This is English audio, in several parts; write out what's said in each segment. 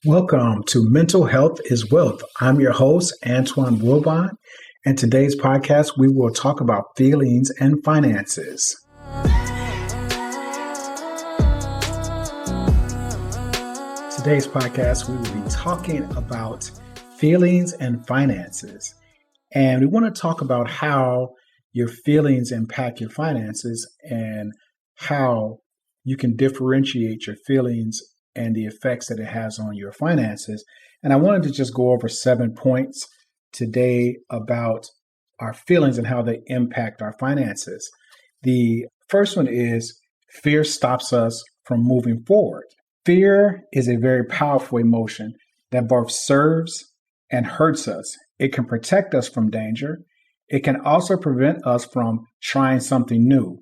Welcome to Mental Health is Wealth. I'm your host, Antoine Wilbon, and today's podcast, we will talk about feelings and finances. Today's podcast, we will be talking about feelings and finances. And we want to talk about how your feelings impact your finances and how you can differentiate your feelings and the effects that it has on your finances. And I wanted to just go over 7 points today about our feelings and how they impact our finances. The first one is fear stops us from moving forward. Fear is a very powerful emotion that both serves and hurts us. It can protect us from danger. It can also prevent us from trying something new.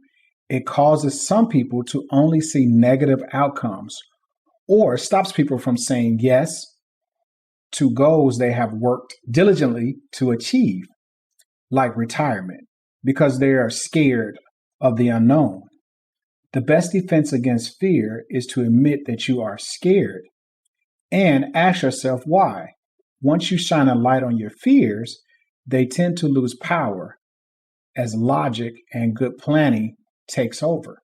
It causes some people to only see negative outcomes, or stops people from saying yes to goals they have worked diligently to achieve, like retirement, because they are scared of the unknown. The best defense against fear is to admit that you are scared and ask yourself why. Once you shine a light on your fears, they tend to lose power as logic and good planning takes over.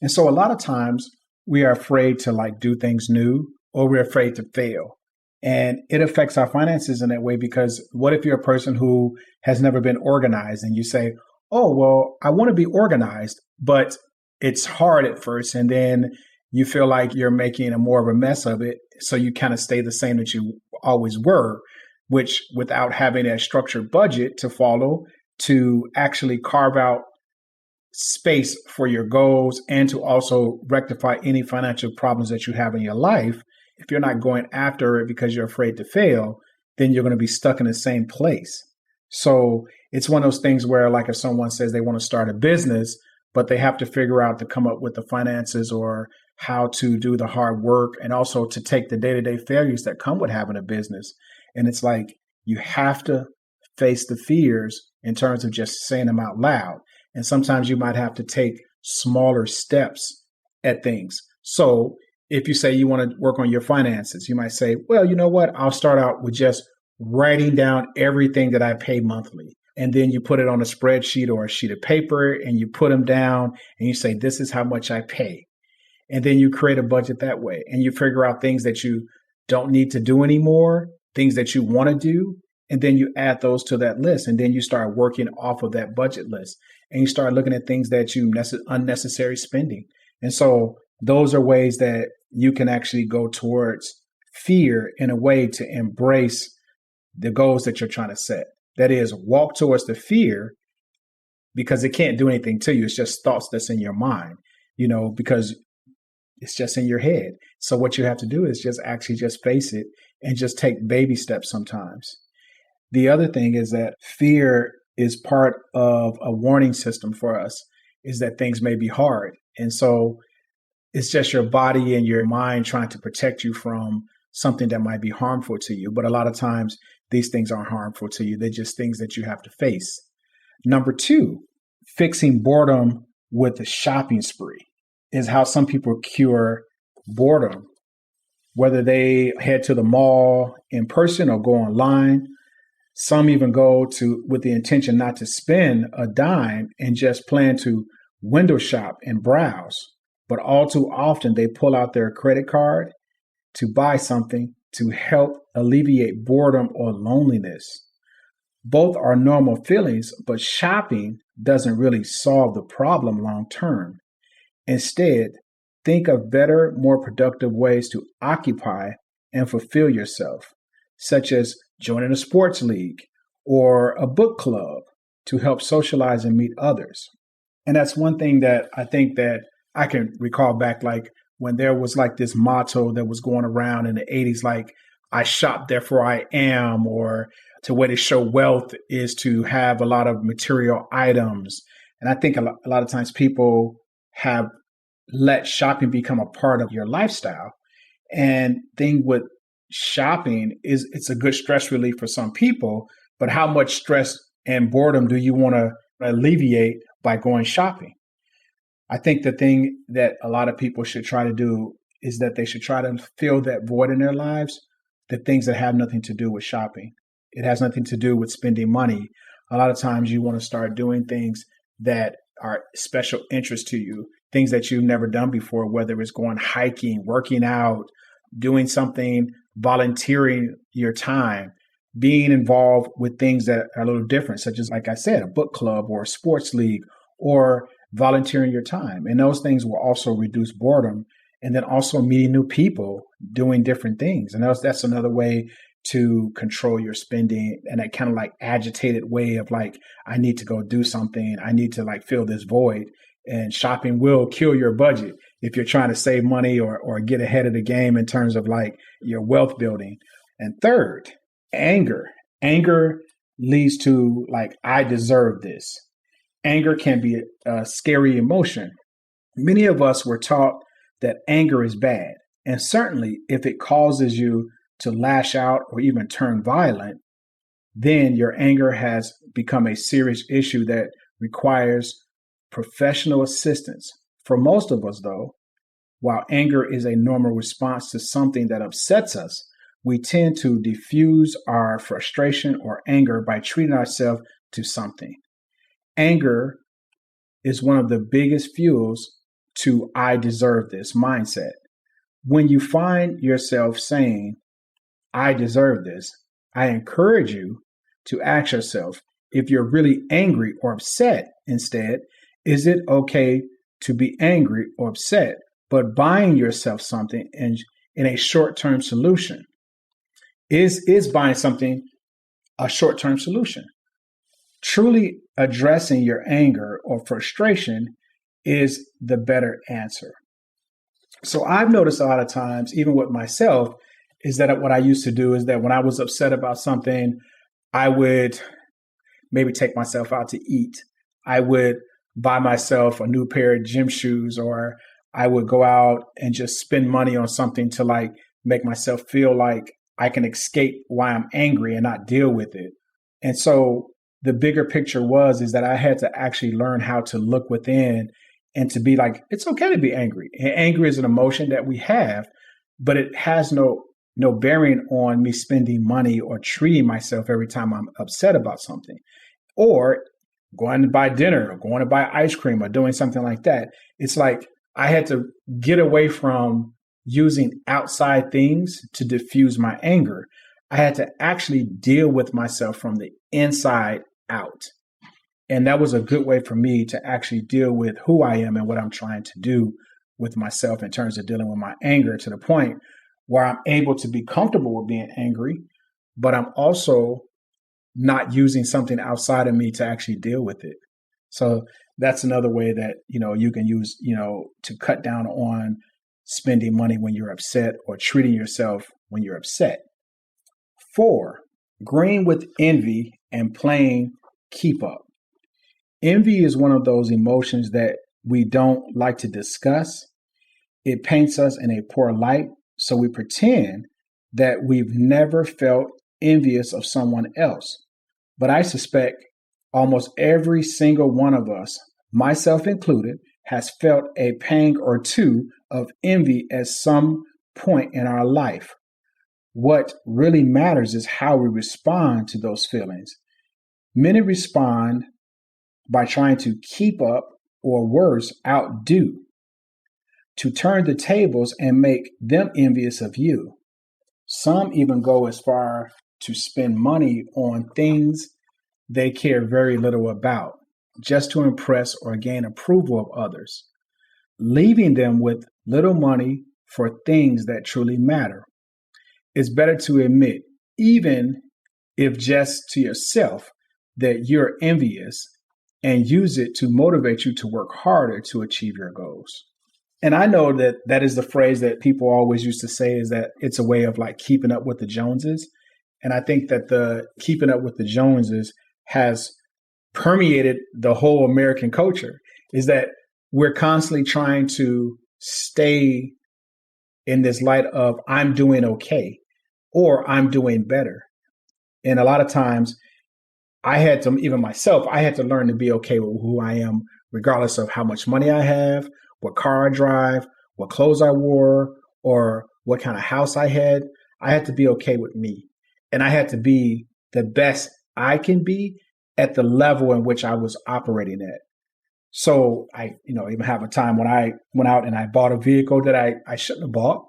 And so a lot of times, we are afraid to do things new, or we're afraid to fail. And it affects our finances in that way, because what if you're a person who has never been organized and you say, oh, well, I want to be organized, but it's hard at first. And then you feel like you're making more of a mess of it. So you kind of stay the same that you always were, which without having a structured budget to follow, to actually carve out space for your goals and to also rectify any financial problems that you have in your life. If you're not going after it because you're afraid to fail, then you're going to be stuck in the same place. So it's one of those things where, like, if someone says they want to start a business, but they have to figure out to come up with the finances or how to do the hard work and also to take the day-to-day failures that come with having a business. And it's like you have to face the fears in terms of just saying them out loud. And sometimes you might have to take smaller steps at things. So if you say you want to work on your finances, you might say, well, you know what? I'll start out with just writing down everything that I pay monthly. And then you put it on a spreadsheet or a sheet of paper and you put them down and you say, this is how much I pay. And then you create a budget that way. And you figure out things that you don't need to do anymore, things that you want to do. And then you add those to that list. And then you start working off of that budget list. And you start looking at things that you unnecessary spending. And so those are ways that you can actually go towards fear in a way to embrace the goals that you're trying to set. That is, walk towards the fear, because it can't do anything to you. It's just thoughts that's in your mind, because it's just in your head. So what you have to do is just face it and just take baby steps sometimes. The other thing is that fear is part of a warning system for us, is that things may be hard. And so it's just your body and your mind trying to protect you from something that might be harmful to you. But a lot of times these things aren't harmful to you. They're just things that you have to face. Number 2, fixing boredom with a shopping spree is how some people cure boredom, whether they head to the mall in person or go online. Some even go with the intention not to spend a dime and just plan to window shop and browse. But all too often, they pull out their credit card to buy something to help alleviate boredom or loneliness. Both are normal feelings, but shopping doesn't really solve the problem long term. Instead, think of better, more productive ways to occupy and fulfill yourself, such as joining a sports league or a book club to help socialize and meet others. And that's one thing that I think that I can recall back, like when there was like this motto that was going around in the 80s, like, I shop, therefore I am, or the way to show wealth is to have a lot of material items. And I think a lot of times people have let shopping become a part of your lifestyle. And thing with shopping is it's a good stress relief for some people, but how much stress and boredom do you want to alleviate by going shopping? I think the thing that a lot of people should try to do is that they should try to fill that void in their lives, the things that have nothing to do with shopping. It has nothing to do with spending money. A lot of times you want to start doing things that are special interest to you, things that you've never done before, whether it's going hiking, working out, doing something, volunteering your time, being involved with things that are a little different, such as, like I said, a book club or a sports league, or volunteering your time. And those things will also reduce boredom. And then also meeting new people, doing different things. And that's another way to control your spending, and that kind of like agitated way of like, I need to go do something. I need to like fill this void. And shopping will kill your budget if you're trying to save money or get ahead of the game in terms of like your wealth building. And third, anger. Anger leads to like, I deserve this. Anger can be a scary emotion. Many of us were taught that anger is bad. And certainly if it causes you to lash out or even turn violent, then your anger has become a serious issue that requires professional assistance. For most of us, though, while anger is a normal response to something that upsets us, we tend to diffuse our frustration or anger by treating ourselves to something. Anger is one of the biggest fuels to I deserve this mindset. When you find yourself saying, I deserve this, I encourage you to ask yourself, if you're really angry or upset instead, is it okay to be angry or upset, but buying yourself something in a short-term solution? Is buying something a short-term solution? Truly addressing your anger or frustration is the better answer. So I've noticed a lot of times, even with myself, is that what I used to do is that when I was upset about something, I would maybe take myself out to eat. I would buy myself a new pair of gym shoes, or I would go out and just spend money on something to like make myself feel like I can escape why I'm angry and not deal with it. And so the bigger picture is that I had to actually learn how to look within and to be like, it's okay to be angry. And anger is an emotion that we have, but it has no bearing on me spending money or treating myself every time I'm upset about something, or going to buy dinner or going to buy ice cream or doing something like that. It's like I had to get away from using outside things to diffuse my anger. I had to actually deal with myself from the inside out. And that was a good way for me to actually deal with who I am and what I'm trying to do with myself in terms of dealing with my anger, to the point where I'm able to be comfortable with being angry, but I'm also not using something outside of me to actually deal with it. So that's another way that, you can use, to cut down on spending money when you're upset or treating yourself when you're upset. 4, agreeing with envy and playing keep up. Envy is one of those emotions that we don't like to discuss. It paints us in a poor light, so we pretend that we've never felt envious of someone else. But I suspect almost every single one of us, myself included, has felt a pang or two of envy at some point in our life. What really matters is how we respond to those feelings. Many respond by trying to keep up, or worse, outdo, to turn the tables and make them envious of you. Some even go as far to spend money on things they care very little about, just to impress or gain approval of others, leaving them with little money for things that truly matter. It's better to admit, even if just to yourself, that you're envious, and use it to motivate you to work harder to achieve your goals. And I know that is the phrase that people always used to say, is that it's a way of like keeping up with the Joneses. And I think that the keeping up with the Joneses has permeated the whole American culture, is that we're constantly trying to stay in this light of I'm doing okay or I'm doing better. And a lot of times I had to learn to be okay with who I am, regardless of how much money I have, what car I drive, what clothes I wore, or what kind of house I had to be okay with me. And I had to be the best I can be at the level in which I was operating at. So I, even have a time when I went out and I bought a vehicle that I shouldn't have bought.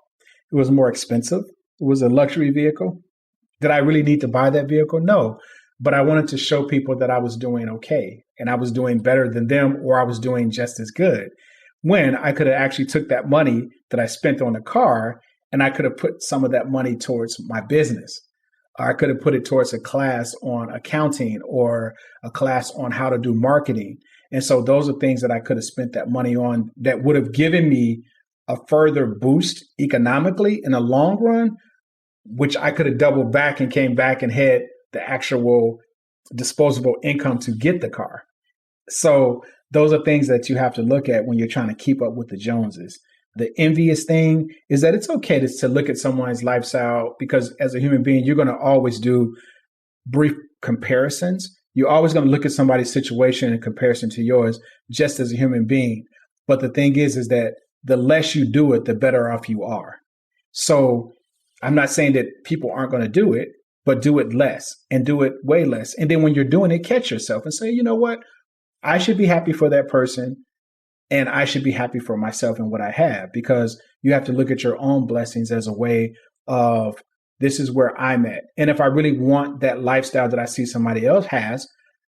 It was more expensive. It was a luxury vehicle. Did I really need to buy that vehicle? No. But I wanted to show people that I was doing okay and I was doing better than them, or I was doing just as good. When I could have actually took that money that I spent on the car and I could have put some of that money towards my business. Or I could have put it towards a class on accounting or a class on how to do marketing. And so those are things that I could have spent that money on that would have given me a further boost economically in the long run, which I could have doubled back and came back and had the actual disposable income to get the car. So those are things that you have to look at when you're trying to keep up with the Joneses. The envious thing is that it's okay to look at someone's lifestyle, because as a human being, you're going to always do brief comparisons. You're always going to look at somebody's situation in comparison to yours, just as a human being. But the thing is that the less you do it, the better off you are. So I'm not saying that people aren't going to do it, but do it less and do it way less. And then when you're doing it, catch yourself and say, you know what? I should be happy for that person. And I should be happy for myself and what I have, because you have to look at your own blessings as a way of, this is where I'm at. And if I really want that lifestyle that I see somebody else has,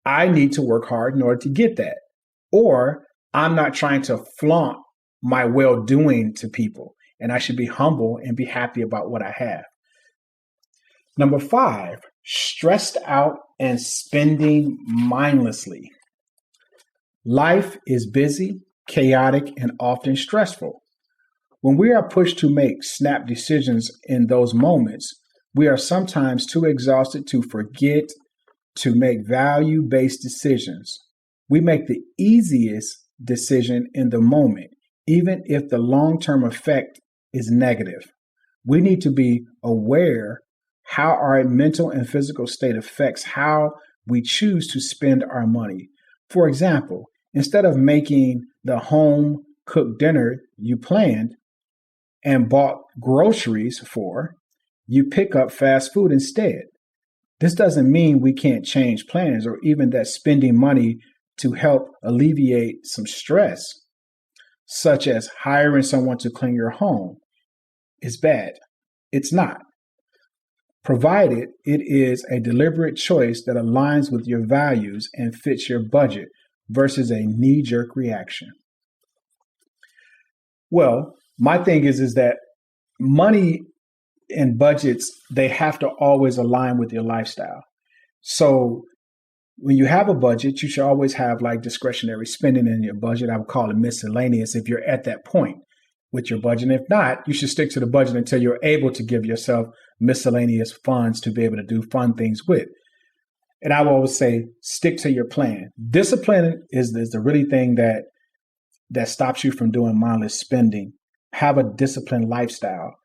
I need to work hard in order to get that. Or I'm not trying to flaunt my well-doing to people, and I should be humble and be happy about what I have. Number 5, stressed out and spending mindlessly. Life is busy, chaotic, and often stressful. When we are pushed to make snap decisions in those moments, we are sometimes too exhausted to forget to make value-based decisions. We make the easiest decision in the moment, even if the long-term effect is negative. We need to be aware how our mental and physical state affects how we choose to spend our money. For example, instead of making the home cooked dinner you planned and bought groceries for, you pick up fast food instead. This doesn't mean we can't change plans or even that spending money to help alleviate some stress, such as hiring someone to clean your home, is bad. It's not, provided it is a deliberate choice that aligns with your values and fits your budget versus a knee-jerk reaction. Well, my thing is that money and budgets, they have to always align with your lifestyle. So when you have a budget, you should always have like discretionary spending in your budget. I would call it miscellaneous if you're at that point with your budget. If not, you should stick to the budget until you're able to give yourself miscellaneous funds to be able to do fun things with. And I will always say, stick to your plan. Discipline is the really thing that stops you from doing mindless spending. Have a disciplined lifestyle,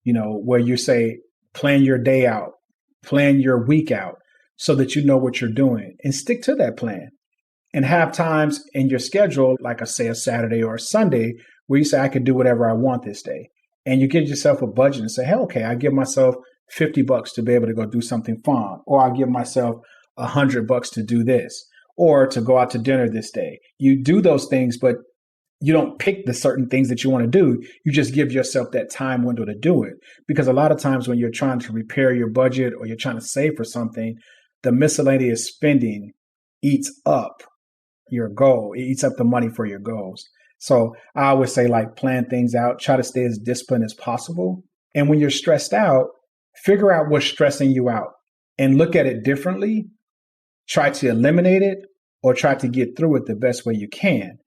where you say, plan your day out, plan your week out so that you know what you're doing and stick to that plan. And have times in your schedule, like a Saturday or a Sunday, where you say, I can do whatever I want this day. And you give yourself a budget and say, hey, okay, I give myself $50 to be able to go do something fun, or I'll give myself $100 to do this, or to go out to dinner this day. You do those things, but you don't pick the certain things that you want to do. You just give yourself that time window to do it. Because a lot of times when you're trying to repair your budget or you're trying to save for something, the miscellaneous spending eats up your goal. It eats up the money for your goals. So I always say, like, plan things out, try to stay as disciplined as possible. And when you're stressed out, figure out what's stressing you out and look at it differently. Try to eliminate it or try to get through it the best way you can.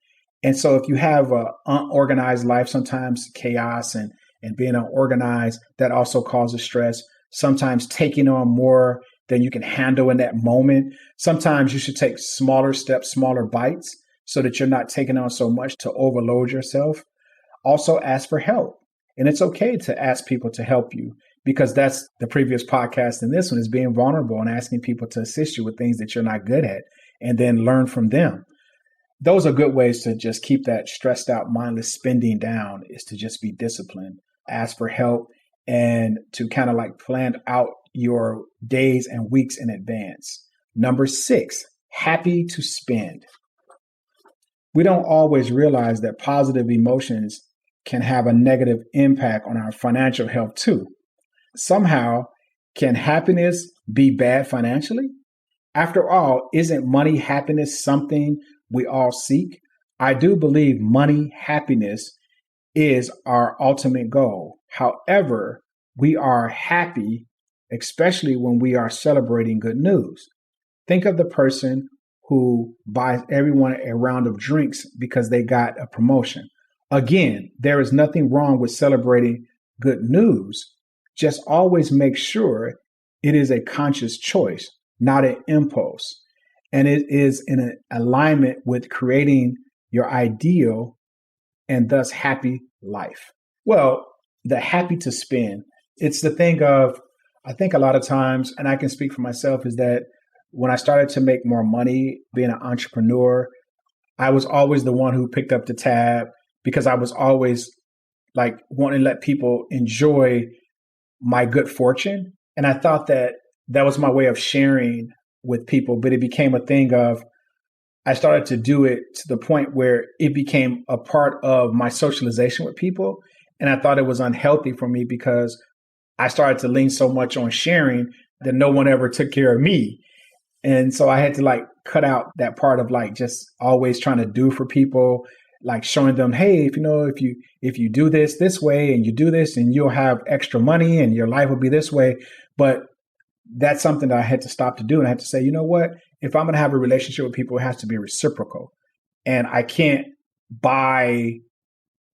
And so if you have an unorganized life, sometimes chaos and being unorganized, that also causes stress. Sometimes taking on more than you can handle in that moment. Sometimes you should take smaller steps, smaller bites, so that you're not taking on so much to overload yourself. Also ask for help. And it's okay to ask people to help you, because that's the previous podcast. And this one is being vulnerable and asking people to assist you with things that you're not good at and then learn from them. Those are good ways to just keep that stressed out, mindless spending down, is to just be disciplined. ask for help, and to kind of like plan out your days and weeks in advance. Number 6, happy to spend. We don't always realize that positive emotions can have a negative impact on our financial health too. Somehow, can happiness be bad financially? After all, isn't money happiness something we all seek? I do believe money happiness is our ultimate goal. However, we are happy, especially when we are celebrating good news. Think of the person who buys everyone a round of drinks because they got a promotion. Again, there is nothing wrong with celebrating good news. Just always make sure it is a conscious choice, not an impulse. And it is in alignment with creating your ideal and thus happy life. Well, the happy to spend, it's the thing of, I think a lot of times, and I can speak for myself, is that when I started to make more money being an entrepreneur, I was always the one who picked up the tab because I was always like wanting to let people enjoy my good fortune. And I thought that that was my way of sharing with people, but it became a thing of, I started to do it to the point where it became a part of my socialization with people. And I thought it was unhealthy for me because I started to lean so much on sharing that no one ever took care of me. And so I had to like cut out that part of like just always trying to do for people, like showing them, hey, if you do this way and you do this and you'll have extra money and your life will be this way. But that's something that I had to stop to do. And I had to say, you know what, if I'm going to have a relationship with people, it has to be reciprocal. And I can't buy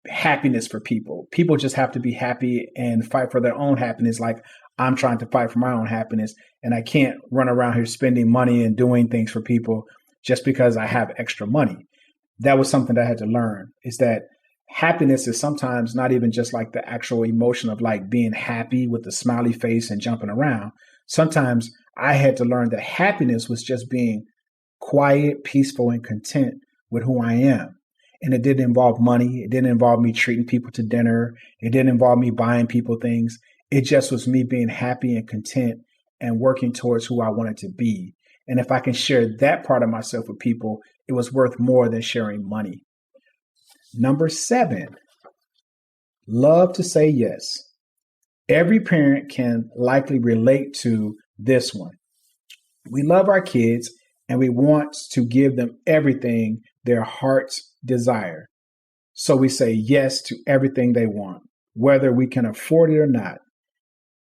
happiness for people. People just have to be happy and fight for their own happiness. Like I'm trying to fight for my own happiness. And I can't run around here spending money and doing things for people just because I have extra money. That was something that I had to learn, is that happiness is sometimes not even just like the actual emotion of like being happy with the smiley face and jumping around. Sometimes I had to learn that happiness was just being quiet, peaceful, and content with who I am. And it didn't involve money. It didn't involve me treating people to dinner. It didn't involve me buying people things. It just was me being happy and content and working towards who I wanted to be. And if I can share that part of myself with people, it was worth more than sharing money. Number 7, love to say yes. Every parent can likely relate to this one. We love our kids and we want to give them everything their hearts desire. So we say yes to everything they want, whether we can afford it or not.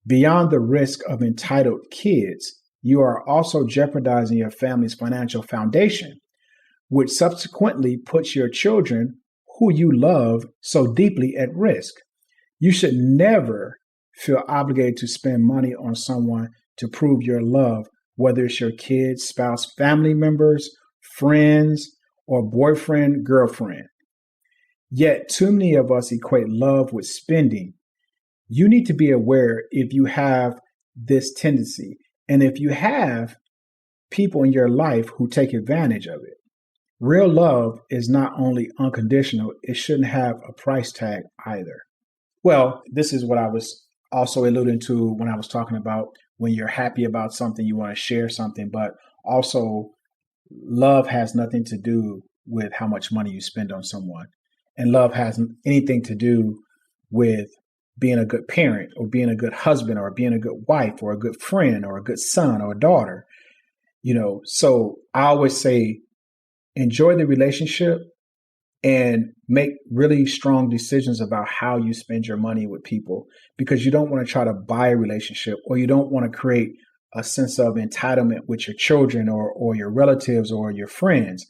Beyond the risk of entitled kids, you are also jeopardizing your family's financial foundation, which subsequently puts your children, who you love so deeply, at risk. You should never feel obligated to spend money on someone to prove your love, whether it's your kids, spouse, family members, friends, or boyfriend, girlfriend. Yet too many of us equate love with spending. You need to be aware if you have this tendency, and if you have people in your life who take advantage of it. Real love is not only unconditional, it shouldn't have a price tag either. Well, this is what I was also alluding to when I was talking about when you're happy about something, you want to share something, but also love has nothing to do with how much money you spend on someone. And love has anything to do with being a good parent or being a good husband or being a good wife or a good friend or a good son or a daughter. So I always say, enjoy the relationship and make really strong decisions about how you spend your money with people, because you don't want to try to buy a relationship, or you don't want to create a sense of entitlement with your children or your relatives or your friends.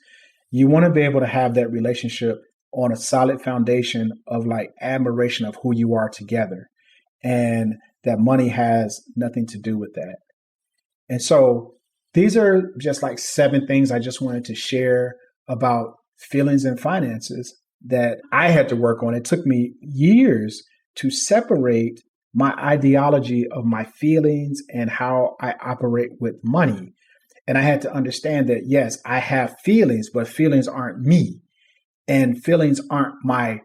You want to be able to have that relationship on a solid foundation of like admiration of who you are together. And that money has nothing to do with that. And so these are just like 7 things I just wanted to share about feelings and finances that I had to work on. It took me years to separate my ideology of my feelings and how I operate with money. And I had to understand that, yes, I have feelings, but feelings aren't me. And feelings aren't my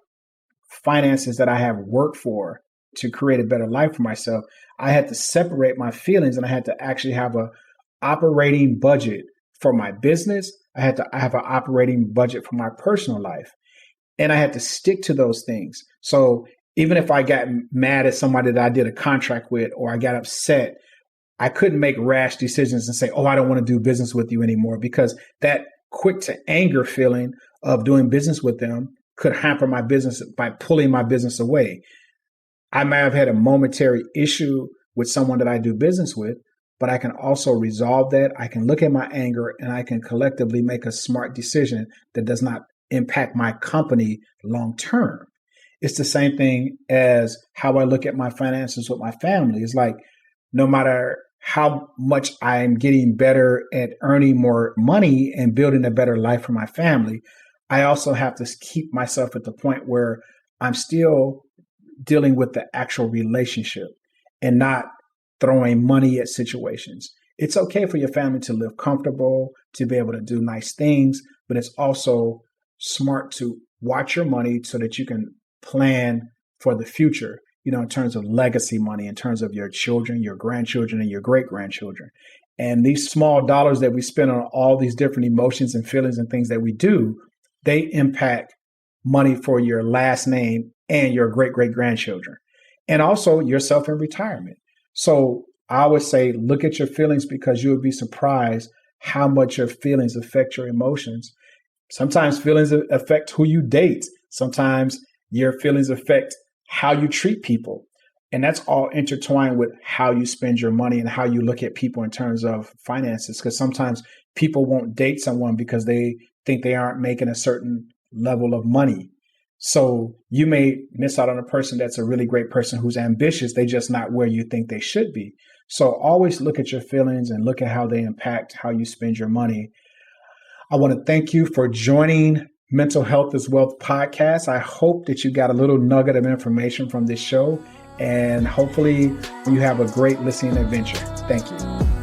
finances that I have worked for. to create a better life for myself, I had to separate my feelings and I had to actually have a operating budget for my business. I have an operating budget for my personal life. And I had to stick to those things. So even if I got mad at somebody that I did a contract with, or I got upset, I couldn't make rash decisions and say, oh, I don't want to do business with you anymore, because that quick to anger feeling of doing business with them could hamper my business by pulling my business away. I might have had a momentary issue with someone that I do business with, but I can also resolve that. I can look at my anger and I can collectively make a smart decision that does not impact my company long term. It's the same thing as how I look at my finances with my family. It's like, no matter how much I'm getting better at earning more money and building a better life for my family, I also have to keep myself at the point where I'm still dealing with the actual relationship and not throwing money at situations. It's okay for your family to live comfortable, to be able to do nice things, but it's also smart to watch your money so that you can plan for the future, in terms of legacy money, in terms of your children, your grandchildren, and your great grandchildren. And these small dollars that we spend on all these different emotions and feelings and things that we do, they impact money for your last name and your great great grandchildren, and also yourself in retirement. So I would say, look at your feelings, because you would be surprised how much your feelings affect your emotions. Sometimes feelings affect who you date. Sometimes your feelings affect how you treat people. And that's all intertwined with how you spend your money and how you look at people in terms of finances. Because sometimes people won't date someone because they think they aren't making a certain level of money. So you may miss out on a person that's a really great person who's ambitious. They're just not where you think they should be. So always look at your feelings and look at how they impact how you spend your money. I want to thank you for joining Mental Health is Wealth podcast. I hope that you got a little nugget of information from this show, and hopefully you have a great listening adventure. Thank you.